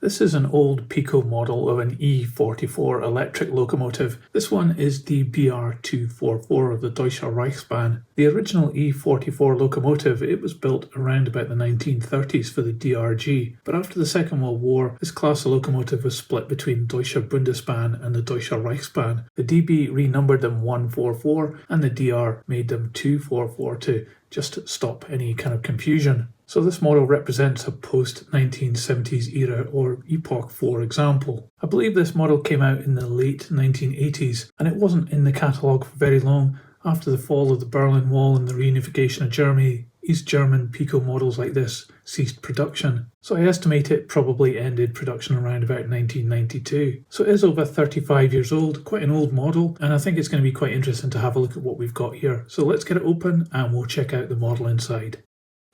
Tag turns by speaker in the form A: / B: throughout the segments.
A: This is an old Piko model of an E44 electric locomotive. This one is the BR244 of the Deutsche Reichsbahn. The original E44 locomotive, it was built around about the 1930s for the DRG, but after the Second World War, this class of locomotive was split between Deutsche Bundesbahn and the Deutsche Reichsbahn. The DB renumbered them 144 and the DR made them 244 to just stop any kind of confusion. So this model represents a post-1970s era or epoch for example. I believe this model came out in the late 1980s and it wasn't in the catalogue for very long. After the fall of the Berlin Wall and the reunification of Germany, East German Piko models like this ceased production. So I estimate it probably ended production around about 1992. So it is over 35 years old, quite an old model, and I think it's going to be quite interesting to have a look at what we've got here. So let's get it open and we'll check out the model inside.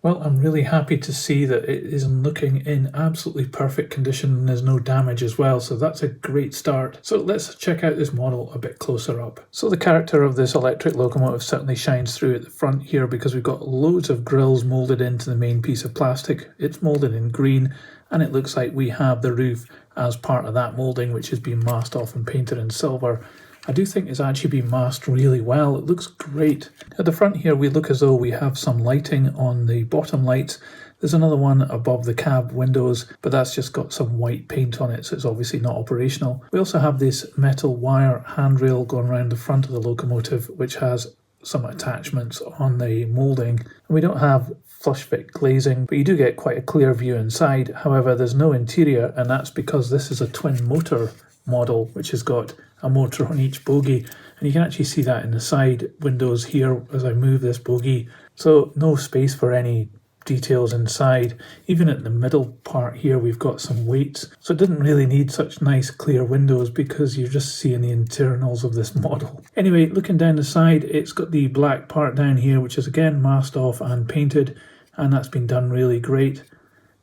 A: Well, I'm really happy to see that it is looking in absolutely perfect condition and there's no damage as well, so that's a great start. So let's check out this model a bit closer up. So the character of this electric locomotive certainly shines through at the front here because we've got loads of grills moulded into the main piece of plastic. It's moulded in green and it looks like we have the roof as part of that moulding, which has been masked off and painted in silver. I do think it's actually been masked really well. It looks great. At the front here we look as though we have some lighting on the bottom lights. There's another one above the cab windows, but that's just got some white paint on it, so it's obviously not operational. We also have this metal wire handrail going around the front of the locomotive, which has some attachments on the moulding. And we don't have flush fit glazing, but you do get quite a clear view inside. However, there's no interior, and that's because this is a twin motor model, which has got a motor on each bogie, and you can actually see that in the side windows here as I move this bogie. So no space for any details inside. Even at the middle part here we've got some weights, so it didn't really need such nice clear windows because you're just seeing the internals of this model. Anyway, looking down the side, it's got the black part down here which is again masked off and painted, and that's been done really great.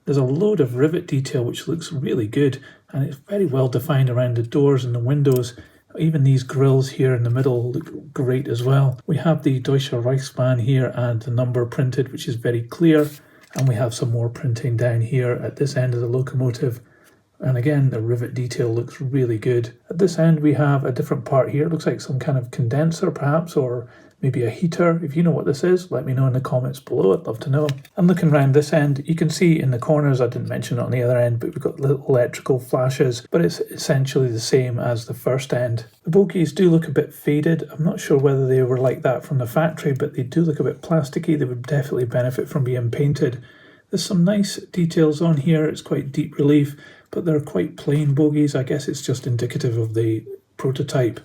A: There's a load of rivet detail which looks really good, and it's very well defined around the doors and the windows. Even these grills here in the middle look great as well. We have the Deutsche Reichsbahn here and the number printed, which is very clear, and we have some more printing down here at this end of the locomotive. And again, the rivet detail looks really good. At this end we have a different part here. It looks like some kind of condenser perhaps, or maybe a heater. If you know what this is, let me know in the comments below. I'd love to know. And looking around this end, you can see in the corners, I didn't mention it on the other end, but we've got little electrical flashes, but it's essentially the same as the first end. The bogies do look a bit faded. I'm not sure whether they were like that from the factory, but they do look a bit plasticky. They would definitely benefit from being painted. There's some nice details on here. It's quite deep relief, but they're quite plain bogies. I guess it's just indicative of the prototype.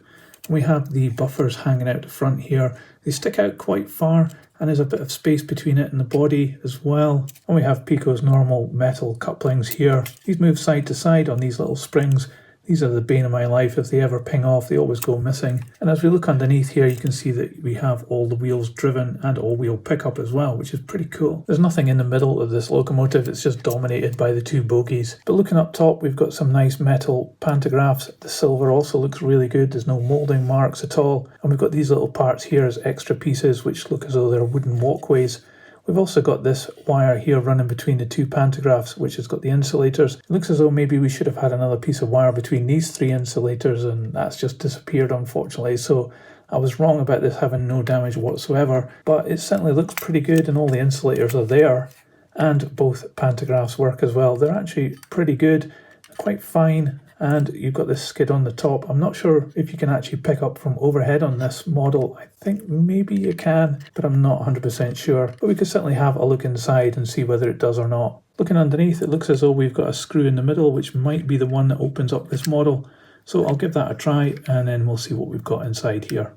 A: We have the buffers hanging out the front here. They stick out quite far and there's a bit of space between it and the body as well. And we have Piko's normal metal couplings here. These move side to side on these little springs. These are the bane of my life. If they ever ping off, they always go missing. And as we look underneath here, you can see that we have all the wheels driven and all-wheel pickup as well, which is pretty cool. There's nothing in the middle of this locomotive. It's just dominated by the two bogies. But looking up top, we've got some nice metal pantographs. The silver also looks really good. There's no moulding marks at all. And we've got these little parts here as extra pieces, which look as though they're wooden walkways. We've also got this wire here running between the two pantographs, which has got the insulators. It looks as though maybe we should have had another piece of wire between these three insulators, and that's just disappeared unfortunately. So I was wrong about this having no damage whatsoever, but it certainly looks pretty good and all the insulators are there. And both pantographs work as well. They're actually pretty good, quite fine. And you've got this skid on the top. I'm not sure if you can actually pick up from overhead on this model. I think maybe you can, but I'm not 100% sure. But we could certainly have a look inside and see whether it does or not. Looking underneath, it looks as though we've got a screw in the middle, which might be the one that opens up this model. So I'll give that a try and then we'll see what we've got inside here.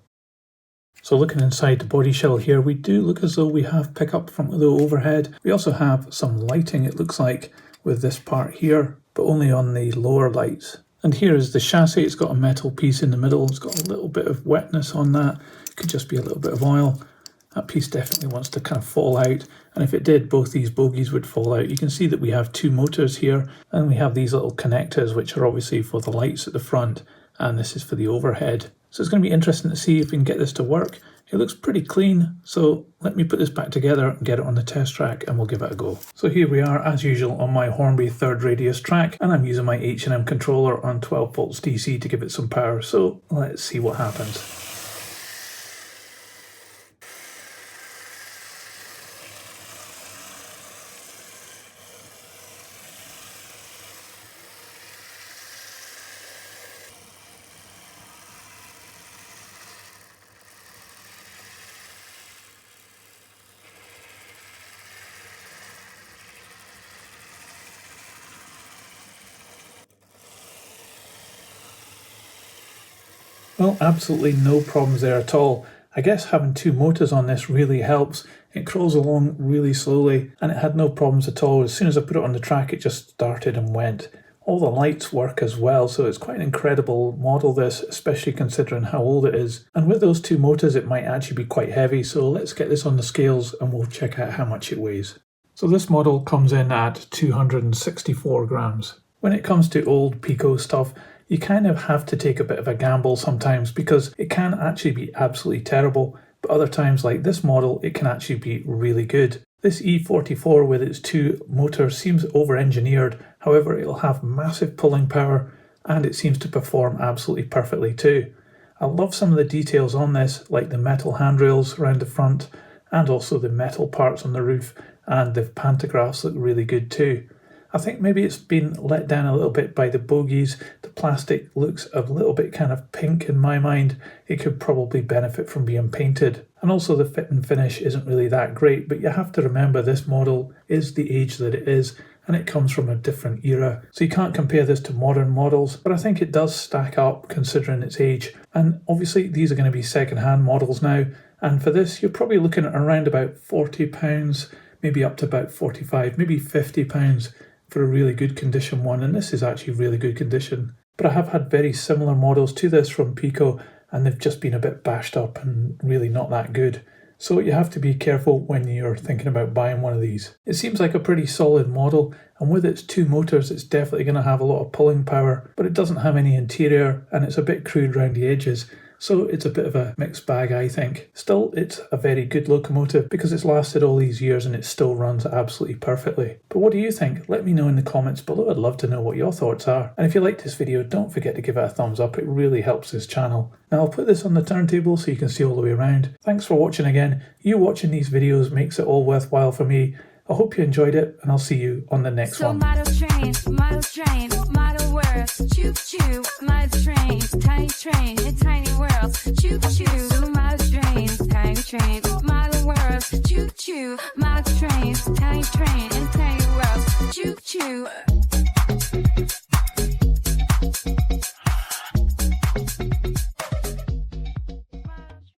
A: So looking inside the body shell here, we do look as though we have pickup from the overhead. We also have some lighting, it looks like, with this part here, but only on the lower lights. And here is the chassis. It's got a metal piece in the middle. It's got a little bit of wetness on that. It could just be a little bit of oil. That piece definitely wants to kind of fall out. And if it did, both these bogies would fall out. You can see that we have two motors here, and we have these little connectors, which are obviously for the lights at the front, and this is for the overhead. So it's going to be interesting to see if we can get this to work. It looks pretty clean, so let me put this back together and get it on the test track and we'll give it a go. So here we are as usual on my Hornby third radius track, and I'm using my H&M controller on 12 volts DC to give it some power, so let's see what happens. Well, absolutely no problems there at all. I guess having two motors on this really helps. It crawls along really slowly and it had no problems at all. As soon as I put it on the track, it just started and went. All the lights work as well, so it's quite an incredible model this, especially considering how old it is. And with those two motors, it might actually be quite heavy, so let's get this on the scales and we'll check out how much it weighs. So this model comes in at 264 grams. When it comes to old Piko stuff, you kind of have to take a bit of a gamble sometimes because it can actually be absolutely terrible, but other times like this model, it can actually be really good. This E44 with its two motors seems over-engineered, however it'll have massive pulling power and it seems to perform absolutely perfectly too. I love some of the details on this, like the metal handrails around the front and also the metal parts on the roof, and the pantographs look really good too. I think maybe it's been let down a little bit by the bogies. The plastic looks a little bit kind of pink in my mind. It could probably benefit from being painted. And also the fit and finish isn't really that great, but you have to remember this model is the age that it is and it comes from a different era. So you can't compare this to modern models, but I think it does stack up considering its age. And obviously these are going to be second-hand models now. And for this, you're probably looking at around about £40, maybe up to about 45, maybe £50 for a really good condition one, and this is actually really good condition. But I have had very similar models to this from Piko and they've just been a bit bashed up and really not that good. So you have to be careful when you're thinking about buying one of these. It seems like a pretty solid model, and with its two motors it's definitely going to have a lot of pulling power, but it doesn't have any interior and it's a bit crude around the edges. So it's a bit of a mixed bag, I think. Still, it's a very good locomotive because it's lasted all these years and it still runs absolutely perfectly. But what do you think? Let me know in the comments below. I'd love to know what your thoughts are. And if you liked this video, don't forget to give it a thumbs up. It really helps this channel. Now I'll put this on the turntable so you can see all the way around. Thanks for watching again. You watching these videos makes it all worthwhile for me. I hope you enjoyed it and I'll see you on the next one.
B: Model train, model works, choo choo, model train, tiny train.